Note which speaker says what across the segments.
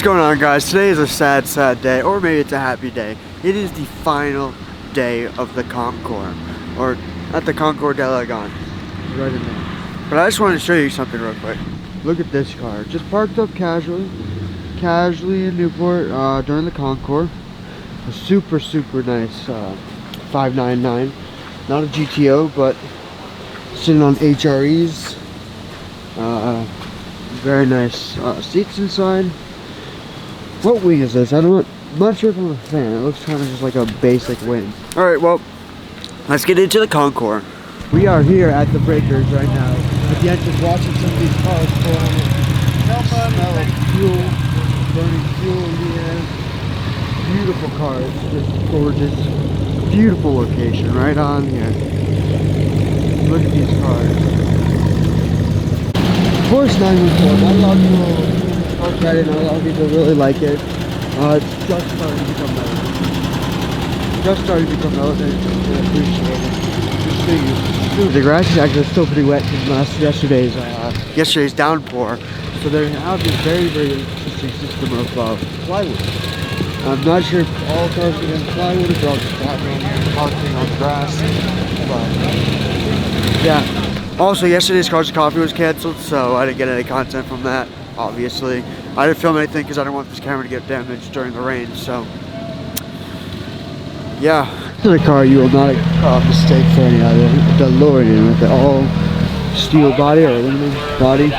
Speaker 1: What's going on, guys? Today is a sad day, or maybe it's a happy day. It is the final day of the Concours, or not the Concours d'Elegance, right in there. But I just wanted to show you something real quick. Look at this car, just parked up casually in Newport during the Concours. A super nice 599, not a GTO, but sitting on HREs. Very nice seats inside. What wing is this? I'm not sure if I'm a fan. It looks kind of just like a basic wing. Alright, well, let's get into the Concours. We are here at the breakers right now. At the entrance, watching some of these cars pull on it. Smell of fuel, burning fuel in the air. Beautiful cars, just gorgeous. Beautiful location right on here. Look at these cars. Porsche 914. Not a lot of people look at it. Not a lot of people really like it. It's just starting to become relevant. The grass is actually still pretty wet from yesterday's downpour. So they have this very interesting system of plywood. I'm not sure if all cars are getting plywood or they'll just have parking on the grass. But yeah. Also, yesterday's Cars and Coffee was canceled, so I didn't get any content from that, obviously. I didn't film anything because I didn't want this camera to get damaged during the rain, so yeah. This is a car you will not mistake for any other. DeLorean with the all steel body or aluminum body.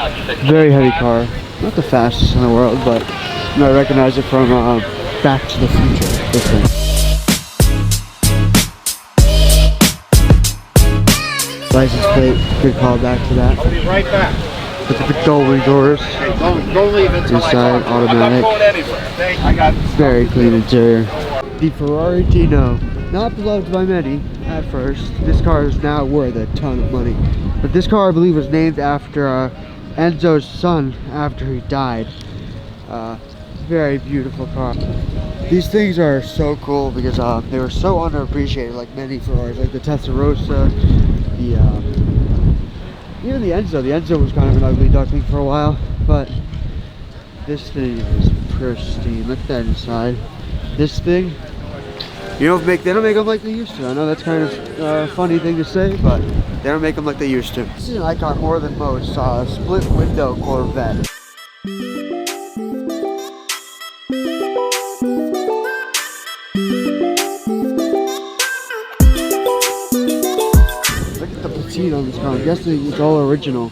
Speaker 1: Very heavy car. Not the fastest in the world, but you know, I recognize it from Back to the Future. This thing. License plate, good call back to that.
Speaker 2: I'll be right back.
Speaker 1: Look at the Dolby doors.
Speaker 2: Okay, don't leave until
Speaker 1: inside, automatic.
Speaker 2: I got
Speaker 1: very clean interior. The Ferrari Dino, not beloved by many at first. This car is now worth a ton of money. But this car, I believe, was named after Enzo's son after he died. Very beautiful car. These things are so cool because they were so underappreciated, like many Ferraris, like the Testarossa. Even the Enzo. The Enzo was kind of an ugly duckling for a while, but this thing is pristine. Look at that inside. This thing, they don't make them like they used to. I know that's kind of a funny thing to say, but they don't make them like they used to. This is an icon more than most. Split window Corvette. On this car. I'm guessing it's all original,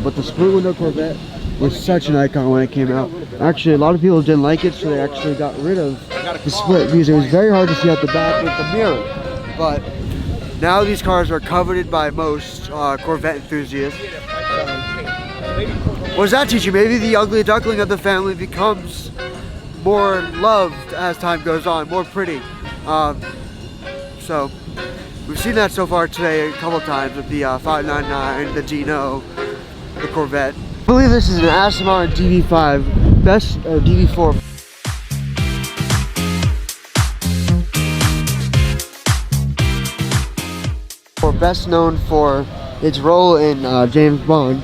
Speaker 1: but the split window Corvette was such an icon when it came out. Actually, a lot of people didn't like it, so they actually got rid of the split because it was very hard to see out the back with the mirror. But now these cars are coveted by most Corvette enthusiasts. What does that teach you? Maybe the ugly duckling of the family becomes more loved as time goes on, more pretty. So we've seen that so far today a couple times with the 599, the Dino, the Corvette. I believe this is an Aston Martin DB5, best or DB4. Best known for its role in James Bond.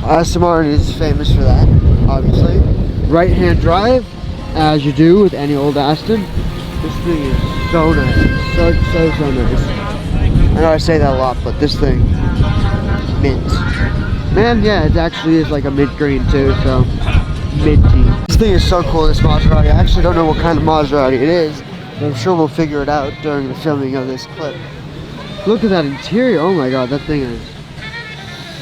Speaker 1: Aston Martin is famous for that, obviously. Right-hand drive, as you do with any old Aston. This thing is so nice. So nice. I know I say that a lot, but this thing, mint. Man, yeah, it actually is like a mint green too, so minty. This thing is so cool, this Maserati. I actually don't know what kind of Maserati it is, but I'm sure we'll figure it out during the filming of this clip. Look at that interior. Oh my god, that thing is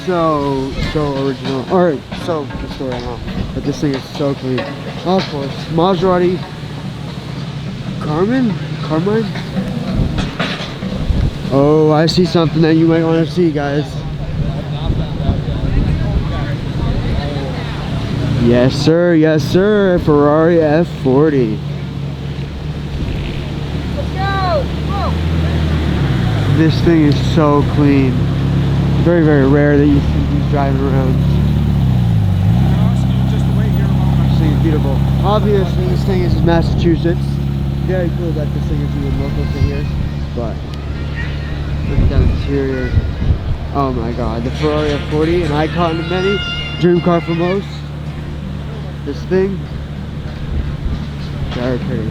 Speaker 1: so original. Or so historic now. But this thing is so clean. Of course, Maserati Carmine? Oh, I see something that you might want to see, guys. Yes, sir. Yes, sir. Ferrari F40.
Speaker 2: Let's go!
Speaker 1: This thing is so clean. Very rare that you see these driving around. This thing is beautiful. Obviously, this thing is in Massachusetts. Very cool that this thing is even local to here, but look at that interior. Oh my god, the Ferrari F40, an icon to many, dream car for most. This thing, very pretty.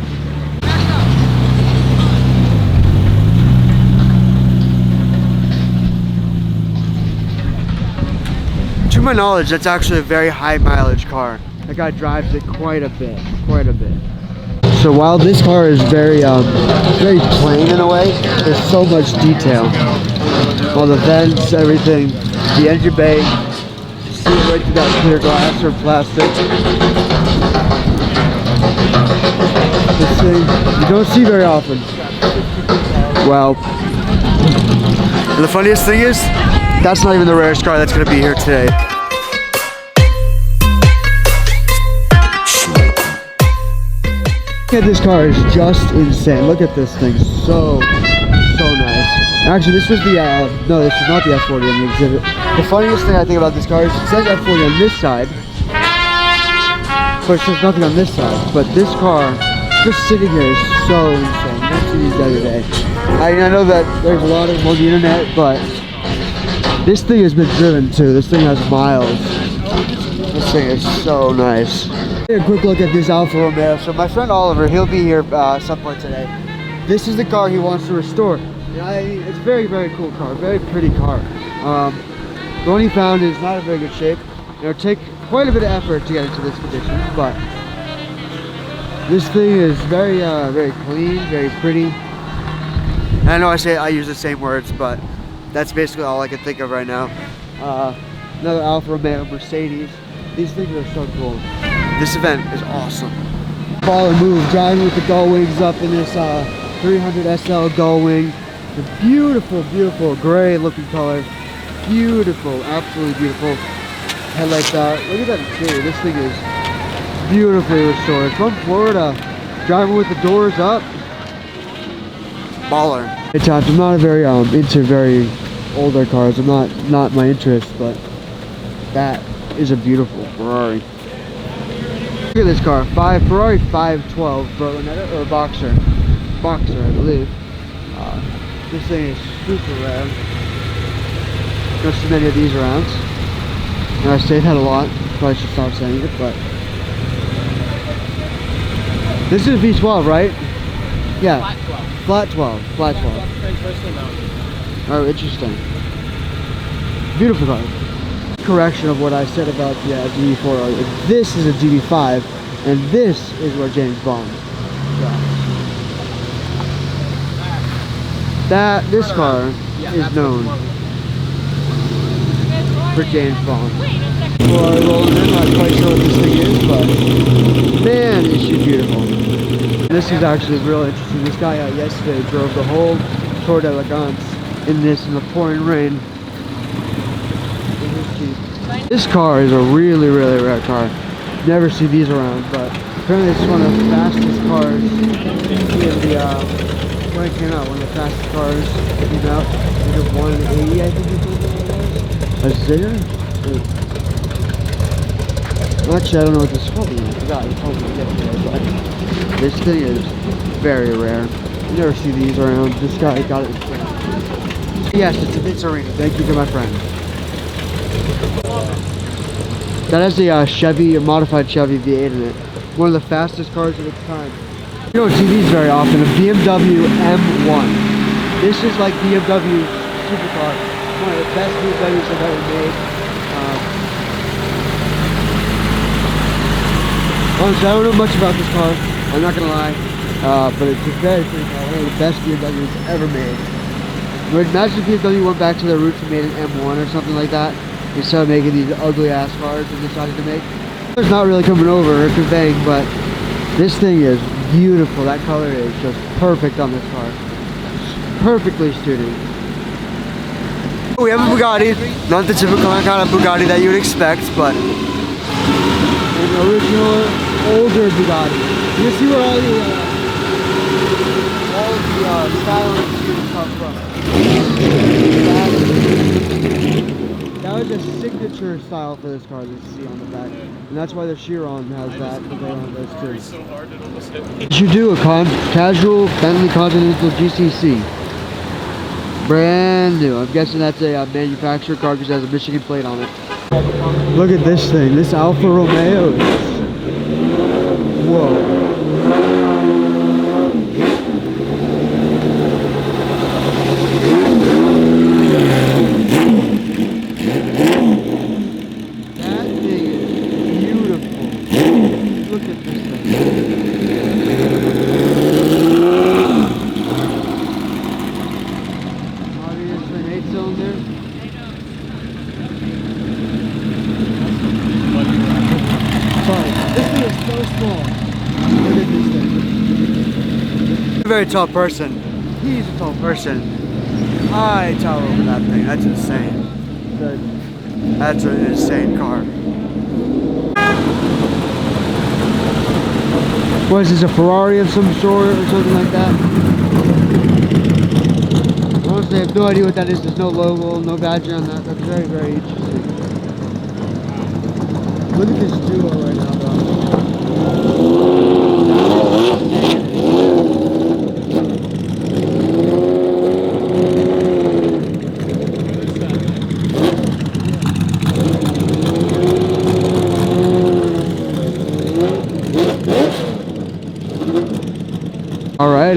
Speaker 1: To my knowledge, that's actually a very high mileage car. That guy drives it quite a bit, quite a bit. So while this car is very plain in a way, there's so much detail. All the vents, everything, the engine bay, you see it right through that clear glass or plastic. This thing, you don't see very often. Well, and the funniest thing is, that's not even the rarest car that's gonna be here today. Look at this car, is just insane. Look at this thing, so nice. Actually, this was the, no, this is not the F40 on the exhibit. The funniest thing I think about this car is it says F40 on this side, but it says nothing on this side. But this car, just sitting here, is so insane. You don't see these every day. I know that there's a lot of them on the internet, but this thing has been driven too. This thing has miles. This thing is so nice. A quick look at this Alfa Romeo. So my friend Oliver, he'll be here some point today. This is the car he wants to restore. It's a very, very cool car, very pretty car. The one he found is not in very good shape. It'll take quite a bit of effort to get into this condition, but this thing is very, very clean, very pretty. And I know I use the same words, but that's basically all I can think of right now. Another Alfa Romeo, Mercedes. These things are so cool. This event is awesome. Ball and move, driving with the gull wings up in this 300 SL gull wing. The beautiful, beautiful gray looking color. Beautiful, absolutely beautiful. Headlights out. Look at that interior. This thing is beautifully restored. From Florida, driving with the doors up. Baller. It's I'm not a very into very older cars. I'm not my interest, but that is a beautiful Ferrari. Look at this car, Ferrari 512 Berlinetta, or Boxer, I believe. This thing is super rare. Don't see many of these around. And I say that a lot. Probably should stop saying it, but this is a V12, right? Yeah. Flat 12. Flat 12. Oh, interesting. Beautiful car. Correction of what I said about the GT4. This is a GT5, and this is where James Bond drives. This car is known for James Bond. Before I roll in, I'm not quite sure what this thing is, but man, is she beautiful. This is actually real interesting. This guy out yesterday drove the whole Tour d'Elegance in the pouring rain. This car is a really, really rare car. Never see these around, but apparently it's one of the fastest cars when it came out. One of the fastest cars that came out. It was 180, I think it was. A Zinger? Actually, I don't know what this is called. I forgot. It's called yesterday, but this thing is very rare. You never see these around. This guy got it. Yes, it's Arena. Thank you to my friend. That has a Chevy, a modified Chevy V8 in it. One of the fastest cars of its time. You don't see these very often. A BMW M1. This is like BMW's supercar. One of the best BMWs I've ever made. Honestly, I don't know much about this car. I'm not gonna lie. But it's a very pretty car. One of the best BMWs ever made. But imagine if BMW went back to their roots and made an M1 or something like that. Instead of making these ugly ass cars they decided to make. It's not really coming over or conveying, but this thing is beautiful. That color is just perfect on this car. It's perfectly suited. We have a Bugatti, not the typical kind of Bugatti that you would expect, but an original, older Bugatti. You see where all the style and tunes come from. That was a signature style for this car that you see on the back. And that's why the Chiron has that, but they don't have those too. You should do a casual Bentley Continental GCC. Brand new. I'm guessing that's a manufacturer car because it has a Michigan plate on it. Look at this thing. This Alfa Romeo is Sorry, this thing is so small. Look at this thing. A very tall person. He's a tall person. I tower over that thing. That's insane. That's an insane car. What is this, a Ferrari of some sort or something like that? Honestly, I have no idea what that is. There's no logo, no badge on that. That's very, very interesting. Look at this duo right now, bro.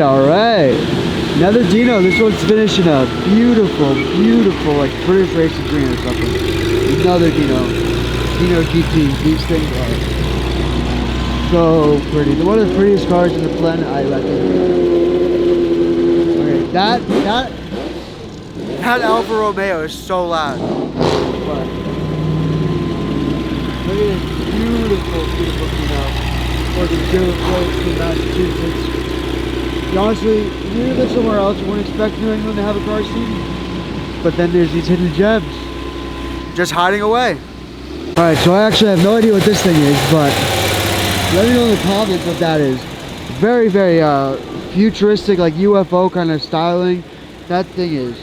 Speaker 1: All right. Another Dino. This one's finishing a beautiful, beautiful, like British racing green or something. Another Dino. Dino GT. These things are so pretty. They're one of the prettiest cars in the planet, I reckon. Okay, that Alfa Romeo is so loud. But look at this beautiful, beautiful Dino. Or the Dino Road to Massachusetts. Honestly, if you live somewhere else, you wouldn't expect New England to have a car scene. But then there's these hidden gems just hiding away. Alright, so I actually have no idea what this thing is, but let me know in the comments what that is. Very, very futuristic, like UFO kind of styling. That thing is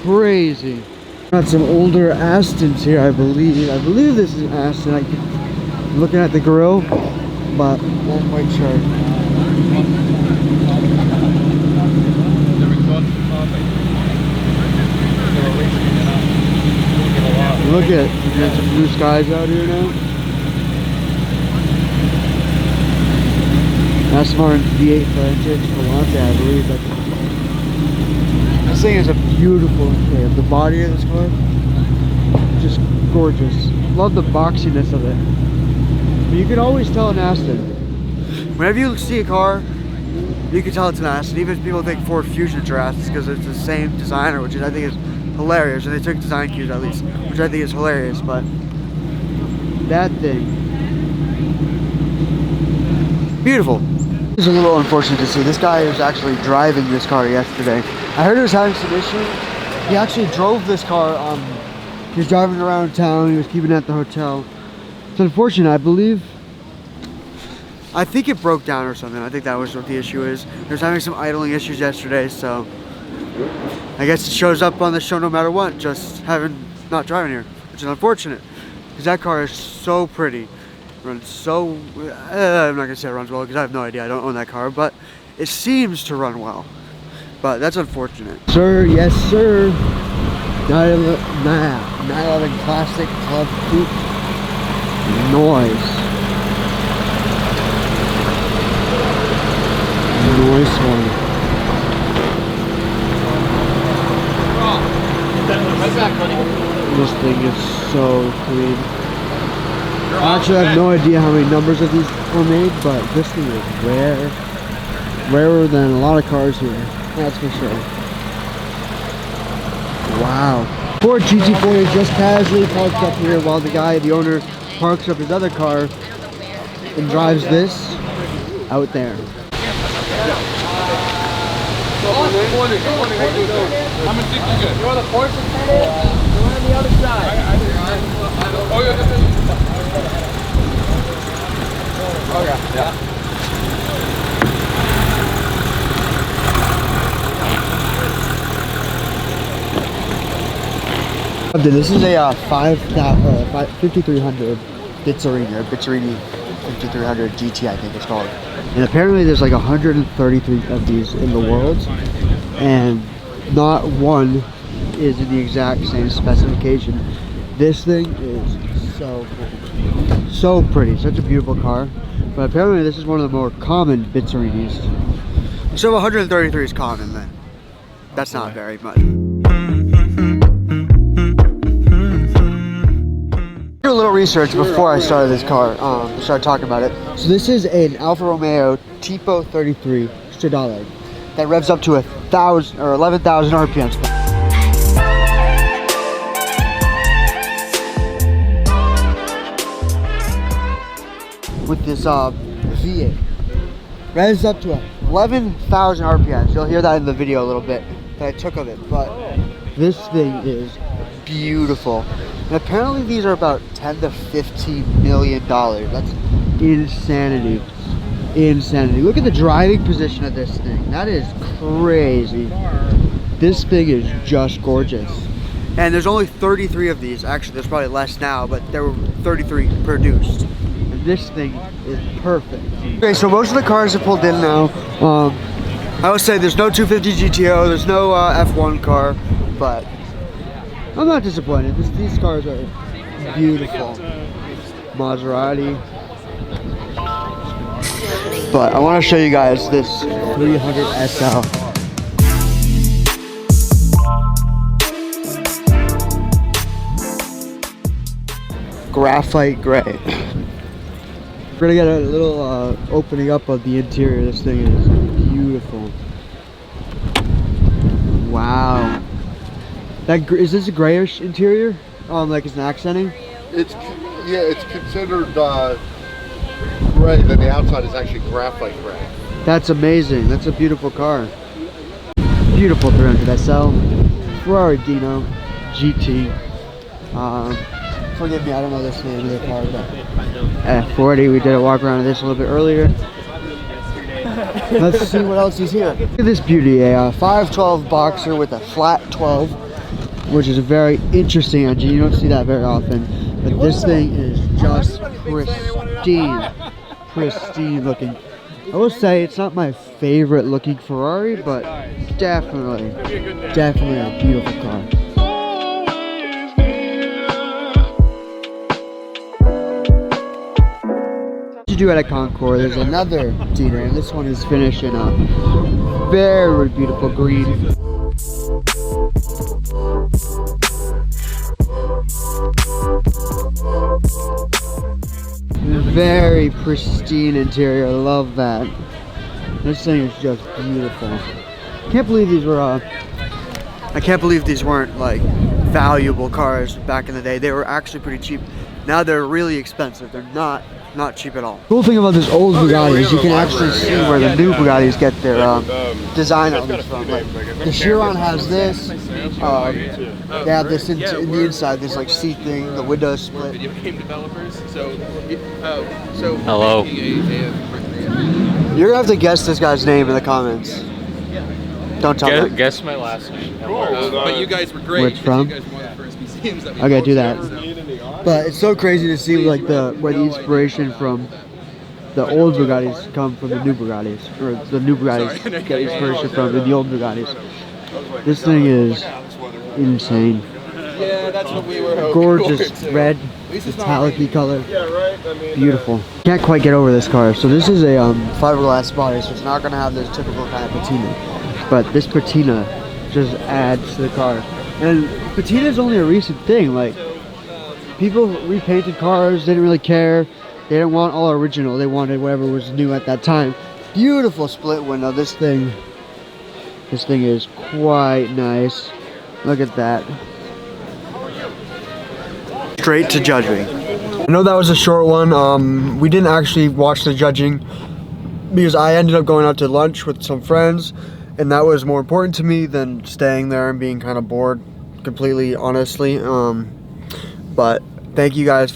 Speaker 1: crazy. Got some older Astons here, I believe. I believe this is an Aston. I'm looking at the grill, but not quite sure. Look at, there's some blue skies out here now. Aston Martin V8 Vantage Volante, I believe. This thing is a beautiful shape. The body of this car, just gorgeous. Love the boxiness of it. But you can always tell an Aston. Whenever you see a car, you can tell it's an Aston. Even if people think Ford Fusions are Astons because it's the same designer, which I think is hilarious. And they took design cues at least, which I think is hilarious. But that thing, beautiful. It's a little unfortunate to see. This guy was actually driving this car yesterday. I heard he was having some issues. He actually drove this car. He was driving around town. He was keeping it at the hotel. It's unfortunate. I think it broke down or something. I think that was what the issue is. He was having some idling issues yesterday, so I guess it shows up on the show no matter what, just not driving here, which is unfortunate because that car is so pretty. Runs so, I'm not gonna say it runs well because I have no idea. I don't own that car, but it seems to run well. But that's unfortunate. Sir, yes sir. 911 Classic Club Coupe. Noise. Nice one. This thing is so clean. I actually have no idea how many numbers of these were made, but this thing is rare. Rarer than a lot of cars here. That's for sure. Wow. Ford GT40 just casually parked up here while the owner, parks up his other car and drives this out there.
Speaker 3: Good morning. How much did you get? You want the Porsche attendant? You're on the other side. Oh, you're the okay, yeah.
Speaker 1: This is a 5300 Bizzarini 5300 GT, I think it's called. And apparently there's like 133 of these in the world, and not one is in the exact same specification. This thing is so pretty, such a beautiful car. But apparently this is one of the more common Bizzarinis. So 133 is common, then that's not very much. A little research before I started this car, started talking about it. So this is an Alfa Romeo Tipo 33 Stradale that revs up to 1,000 or 11,000 RPMs. with this V8. Revs up to 11,000 RPMs. You'll hear that in the video a little bit that I took of it, but this thing is beautiful. And apparently these are about 10 to 15 million dollars. That's insanity. Insanity. Look at the driving position of this thing. That is crazy. This thing is just gorgeous. And there's only 33 of these. Actually, there's probably less now, but there were 33 produced. And this thing is perfect. Okay, so most of the cars are pulled in now. I would say there's no 250 GTO, there's no F1 car, but I'm not disappointed. These cars are beautiful. Maserati. But I want to show you guys this 300 SL. Graphite gray. We're gonna get a little opening up of the interior. This thing is beautiful. Wow. Is this a grayish interior? Like it's an accenting?
Speaker 2: It's considered gray. Then the outside is actually graphite gray.
Speaker 1: That's amazing. That's a beautiful car. Beautiful 300 SL. Ferrari Dino GT. Forgive me, I don't know this name of the car, but F40. We did a walk around of this a little bit earlier. Let's see what else is here. Look at this beauty, a 512 boxer with a flat 12, which is a very interesting engine. You don't see that very often, but this thing is just pristine looking. I will say it's not my favorite looking Ferrari, but definitely a beautiful car. You do at a Concourse, there's another Dino, and this one is finished in a very beautiful green. Very pristine interior, I love that. This thing is just beautiful. I can't believe these weren't like valuable cars back in the day. They were actually pretty cheap. Now they're really expensive. They're not cheap at all. Cool thing about this old Bugatti is you can actually see where the new Bugattis get their design elements from. Like the Chiron has this. They have this in the inside, this like seat thing. The windows split.
Speaker 3: Video game developers. So
Speaker 4: hello.
Speaker 1: You're gonna have to guess this guy's name in the comments. Don't tell me.
Speaker 4: Guess my last name.
Speaker 3: But you guys were great.
Speaker 1: Where it's from?
Speaker 3: You guys were one of the first museums that we
Speaker 1: Okay, do that.
Speaker 3: so.
Speaker 1: But it's so crazy to see like where the inspiration from the old Bugattis come from the new Bugattis, or the new Bugattis get inspiration from the old Bugattis. This thing is insane.
Speaker 3: Yeah, that's what we were hoping.
Speaker 1: Gorgeous red, metallic-y color. Beautiful. Can't quite get over this car. So this is a fiberglass body, so it's not gonna have this typical kind of patina. But this patina just adds to the car. And patina is only a recent thing. Like, people repainted cars, didn't really care. They didn't want all original. They wanted whatever was new at that time. Beautiful split window. This thing is quite nice. Look at that. Straight to judging. I know that was a short one. We didn't actually watch the judging because I ended up going out to lunch with some friends, and that was more important to me than staying there and being kind of bored, completely honestly. But thank you guys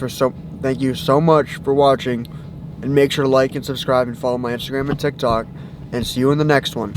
Speaker 1: thank you so much for watching, and make sure to like and subscribe and follow my Instagram and TikTok, and see you in the next one.